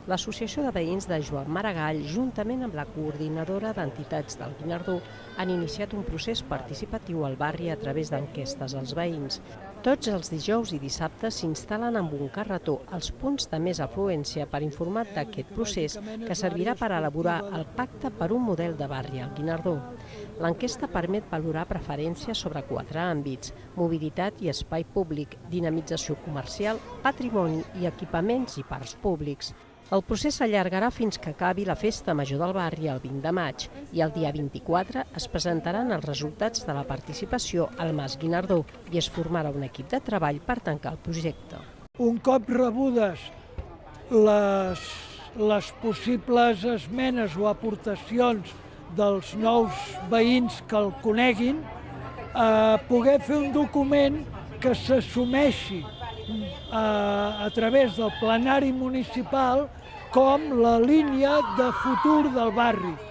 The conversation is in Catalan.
l'Associació de Veïns de Joan Maragall, juntament amb la Coordinadora d'Entitats del Guinardó, han iniciat un procés participatiu al barri a través d'enquestes als veïns. Tots els dijous i dissabtes s'instal·len amb un carretó als punts de més afluència per informar d'aquest procés que servirà per elaborar el pacte per un model de barri al Guinardó. L'enquesta permet valorar preferències sobre 4 àmbits: mobilitat i espai públic, dinamització comercial, patrimoni i equipaments i parcs públics. El procés s'allargarà fins que acabi la Festa Major del barri el 20 de maig i el dia 24 es presentaran els resultats de la participació al Mas Guinardó i es formarà un equip de treball per tancar el projecte. Un cop rebudes les possibles esmenes o aportacions dels nous veïns que el coneguin, poder fer un document que s'assumeixi a través del plenari municipal com la línia de futur del barri.